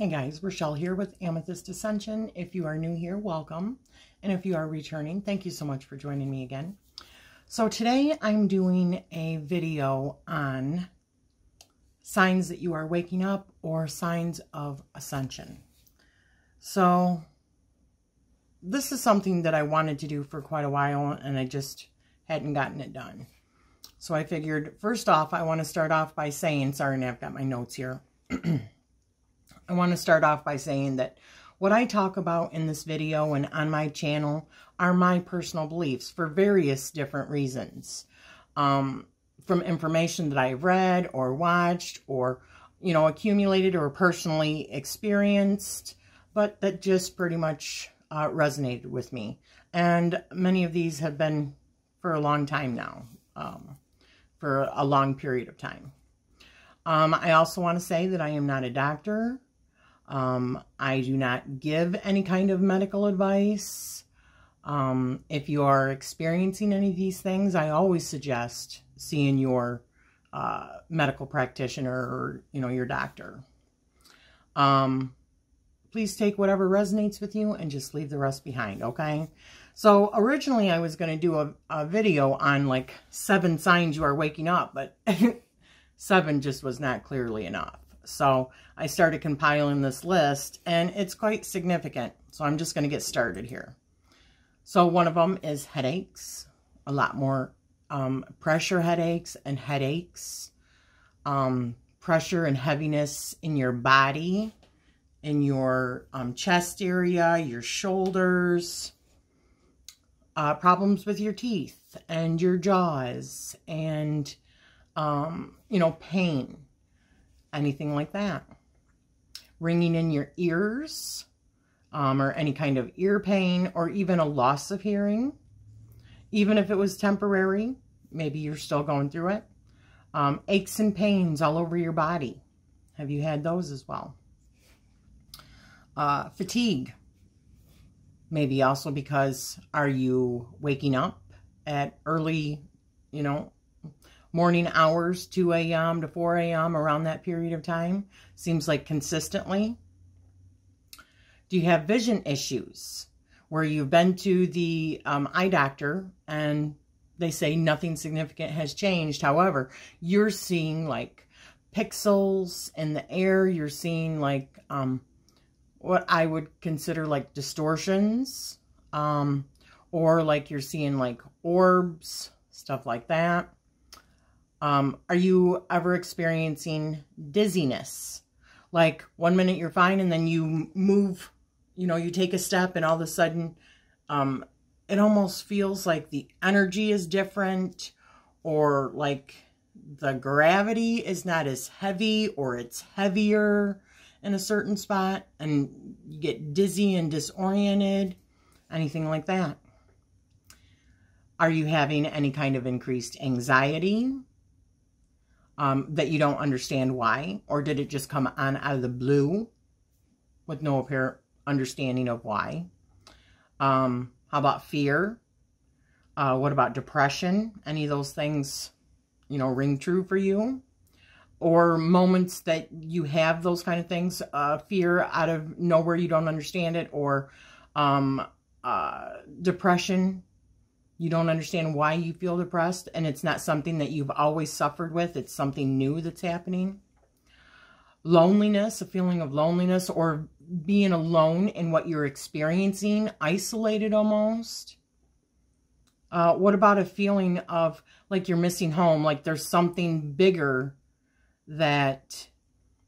Hey guys, Rachele here with Amethyst Ascension. If you are new here, welcome. And if you are returning, thank you so much for joining me again. So today I'm doing a video on signs that you are waking up or signs of ascension. So this is something that I wanted to do for quite a while and I just hadn't gotten it done. So I figured, first off, I want to start off by saying, sorry, I've got my notes here. I want to start off by saying that what I talk about in this video and on my channel are my personal beliefs for various different reasons. From information that I've read or watched or, accumulated or personally experienced, but that just pretty much resonated with me. And many of these have been for a long time now, for a long period of time. I also want to say that I am not a doctor. I do not give any kind of medical advice. If you are experiencing any of these things, I always suggest seeing your medical practitioner or, your doctor. Please take whatever resonates with you and just leave the rest behind, okay? So originally I was going to do a video on like 7 signs you are waking up, but 7 just was not clearly enough. So I started compiling this list and it's quite significant. So I'm just going to get started here. So one of them is headaches, a lot more pressure headaches and headaches, pressure and heaviness in your body, in your chest area, your shoulders, problems with your teeth and your jaws and, pain. Anything like that. Ringing in your ears, or any kind of ear pain, or even a loss of hearing. Even if it was temporary, maybe you're still going through it. Aches and pains all over your body. Have you had those as well? Fatigue. Maybe also because are you waking up at early, morning hours, 2 a.m. to 4 a.m. around that period of time? Seems like consistently. Do you have vision issues where you've been to the eye doctor and they say nothing significant has changed? However, you're seeing like pixels in the air. You're seeing like what I would consider like distortions, or like you're seeing like orbs, stuff like that. Are you ever experiencing dizziness? Like 1 minute you're fine and then you move, you take a step and all of a sudden, it almost feels like the energy is different, or like the gravity is not as heavy, or it's heavier in a certain spot and you get dizzy and disoriented, anything like that. Are you having any kind of increased anxiety? That you don't understand why, or did it just come on out of the blue with no apparent understanding of why? How about fear? What about depression? Any of those things, ring true for you? Or moments that you have those kind of things, fear out of nowhere, you don't understand it, or depression. You don't understand why you feel depressed, and it's not something that you've always suffered with. It's something new that's happening. Loneliness, a feeling of loneliness, or being alone in what you're experiencing, isolated almost. What about a feeling of like you're missing home, like there's something bigger that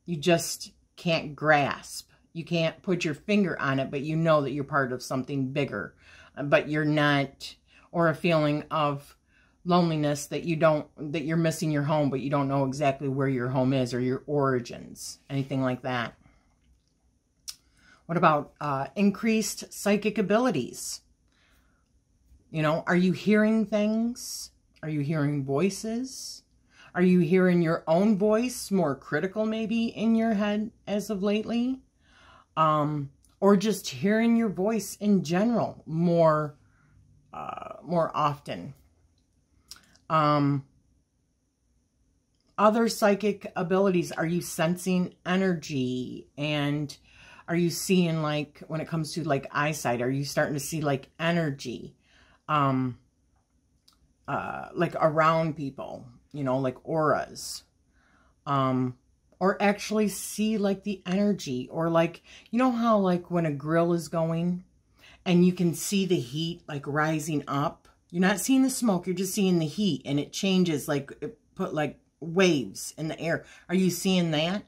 you just can't grasp. You can't put your finger on it, but you know that you're part of something bigger, but you're not. Or a feeling of loneliness that you're missing your home, but you don't know exactly where your home is or your origins, anything like that. What about increased psychic abilities? Are you hearing things? Are you hearing voices? Are you hearing your own voice more critical maybe in your head as of lately? Or just hearing your voice in general more often. Other psychic abilities. Are you sensing energy and Are you seeing, like, when it comes to, like, eyesight, are you starting to see, like, energy, like, around people, you know, like auras, or actually see, like, the energy, or, like, you know how, like, when a grill is going and you can see the heat, like, rising up? You're not seeing the smoke, you're just seeing the heat, and it changes, like, it put, like, waves in the air. Are you seeing that?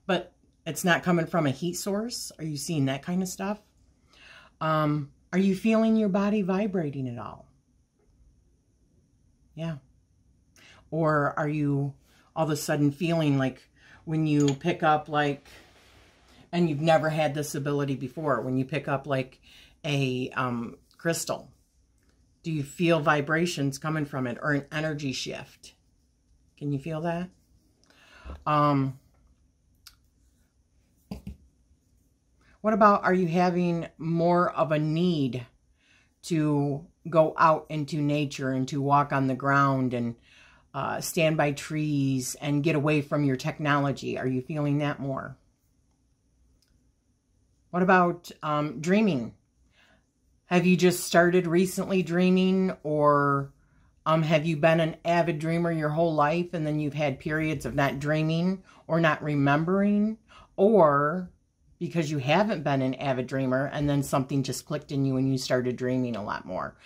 But it's not coming from a heat source. Are you seeing that kind of stuff? Are you feeling your body vibrating at all? Yeah. Or are you all of a sudden feeling like when you pick up, like, and you've never had this ability before, when you pick up, like, a crystal, do you feel vibrations coming from it, or an energy shift? Can you feel that? What about, are you having more of a need to go out into nature and to walk on the ground and stand by trees and get away from your technology? Are you feeling that more? What about dreaming? Have you just started recently dreaming, or have you been an avid dreamer your whole life and then you've had periods of not dreaming or not remembering, or because you haven't been an avid dreamer and then something just clicked in you and you started dreaming a lot more?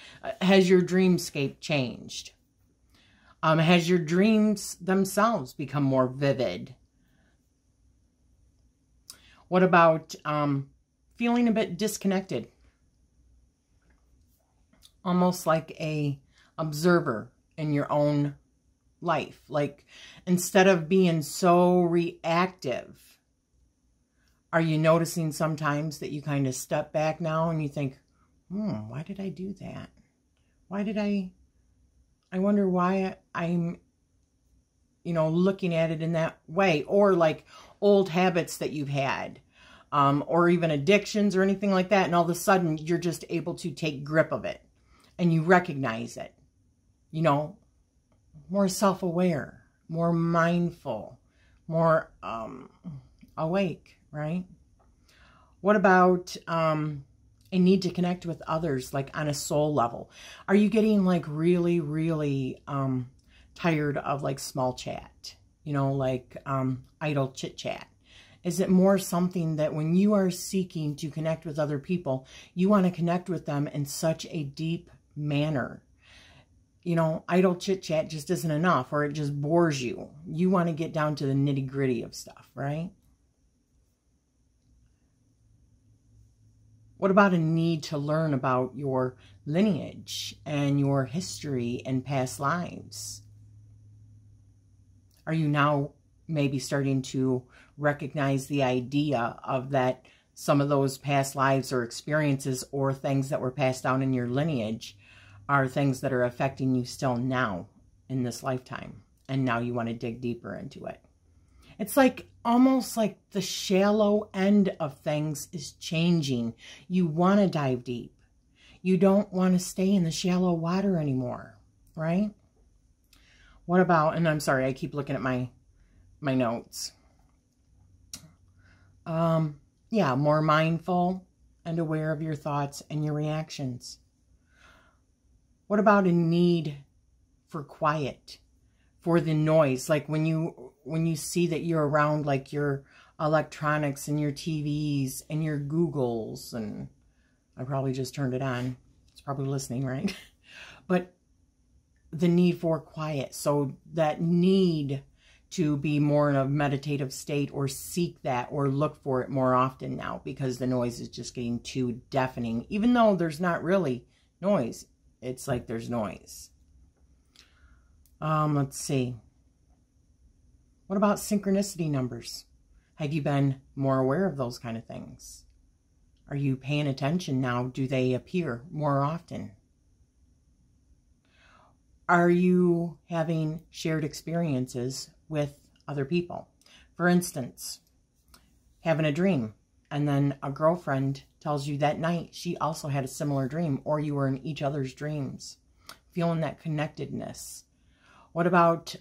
Has your dreamscape changed? Has your dreams themselves become more vivid? What about feeling a bit disconnected? Almost like a observer in your own life. Like, instead of being so reactive, are you noticing sometimes that you kind of step back now and you think, why did I do that? Why did I wonder why I'm, you know, looking at it in that way? Or like old habits that you've had, or even addictions or anything like that. And all of a sudden you're just able to take grip of it and you recognize it, you know, more self-aware, more mindful, more awake. Right? What about a need to connect with others, like on a soul level? Are you getting like really, really tired of like small chat? You know, like idle chit chat? Is it more something that when you are seeking to connect with other people, you want to connect with them in such a deep manner? You know, idle chit chat just isn't enough, or it just bores you. You want to get down to the nitty gritty of stuff, right? What about a need to learn about your lineage and your history and past lives? Are you now maybe starting to recognize the idea of that some of those past lives or experiences or things that were passed down in your lineage are things that are affecting you still now in this lifetime, and now you want to dig deeper into it? It's like almost like the shallow end of things is changing. You want to dive deep. You don't want to stay in the shallow water anymore, right? What about, and I'm sorry, I keep looking at my notes. Yeah, more mindful and aware of your thoughts and your reactions. What about a need for quiet, for the noise? Like when you see that you're around like your electronics and your TVs and your Googles, and I probably just turned it on. It's probably listening, right? But the need for quiet. So that need to be more in a meditative state, or seek that, or look for it more often now, because the noise is just getting too deafening. Even though there's not really noise, it's like there's noise. Let's see. What about synchronicity numbers? Have you been more aware of those kind of things? Are you paying attention now? Do they appear more often? Are you having shared experiences with other people? For instance, having a dream, and then a girlfriend tells you that night she also had a similar dream, or you were in each other's dreams, feeling that connectedness. What about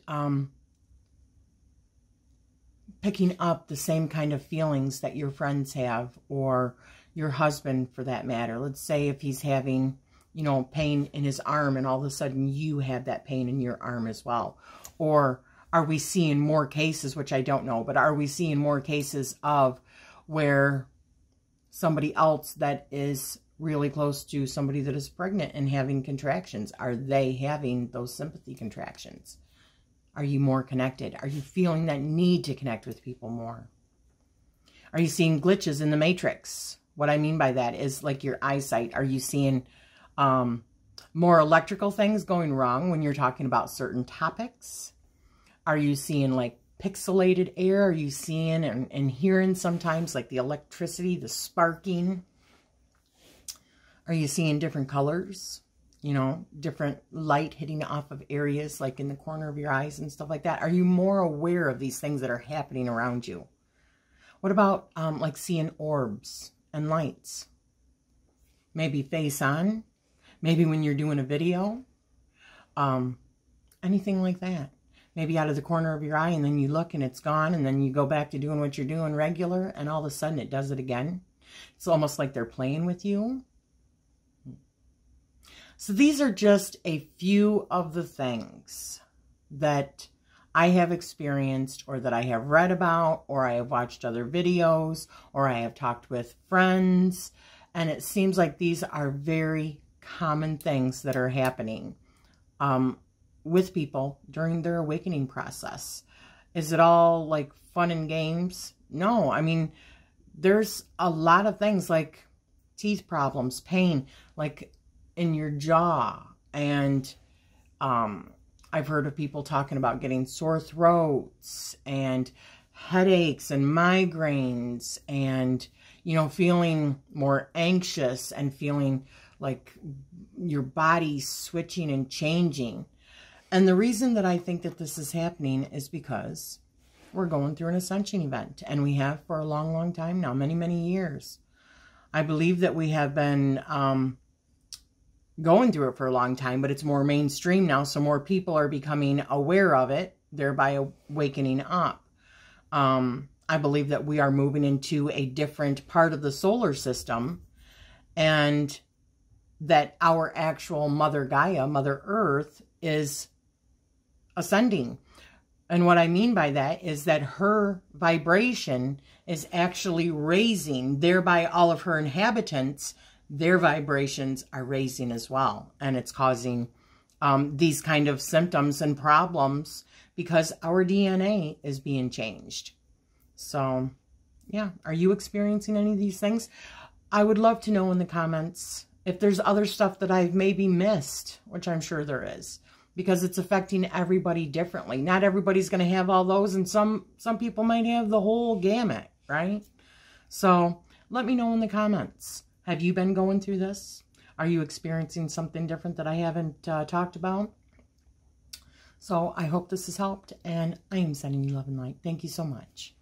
picking up the same kind of feelings that your friends have, or your husband for that matter. Let's say if he's having, you know, pain in his arm, and all of a sudden you have that pain in your arm as well. Or are we seeing more cases, which I don't know, but are we seeing more cases of where somebody else that is really close to somebody that is pregnant and having contractions, are they having those sympathy contractions? Are you more connected? Are you feeling that need to connect with people more? Are you seeing glitches in the matrix? What I mean by that is like your eyesight. Are you seeing more electrical things going wrong when you're talking about certain topics? Are you seeing like pixelated air? Are you seeing and hearing sometimes like the electricity, the sparking? Are you seeing different colors? You know, different light hitting off of areas like in the corner of your eyes and stuff like that? Are you more aware of these things that are happening around you? What about like seeing orbs and lights? Maybe face on? Maybe when you're doing a video? Anything like that. Maybe out of the corner of your eye, and then you look and it's gone, and then you go back to doing what you're doing regular, and all of a sudden it does it again. It's almost like they're playing with you. So these are just a few of the things that I have experienced, or that I have read about, or I have watched other videos, or I have talked with friends. And it seems like these are very common things that are happening with people during their awakening process. Is it all like fun and games? No, I mean, there's a lot of things like teeth problems, pain, like in your jaw. And I've heard of people talking about getting sore throats and headaches and migraines, and, you know, feeling more anxious and feeling like your body switching and changing. And the reason that I think that this is happening is because we're going through an ascension event, and we have for a long, long time now, many, many years. I believe that we have been going through it for a long time, but it's more mainstream now, so more people are becoming aware of it, thereby awakening up. I believe that we are moving into a different part of the solar system, and that our actual Mother Gaia, Mother Earth, is ascending. And what I mean by that is that her vibration is actually raising, thereby all of her inhabitants, their vibrations are raising as well. And it's causing these kind of symptoms and problems because our DNA is being changed. So, yeah, are you experiencing any of these things? I would love to know in the comments if there's other stuff that I've maybe missed, which I'm sure there is, because it's affecting everybody differently. Not everybody's going to have all those, and some people might have the whole gamut, right? So let me know in the comments. Have you been going through this? Are you experiencing something different that I haven't talked about? So I hope this has helped, and I am sending you love and light. Thank you so much.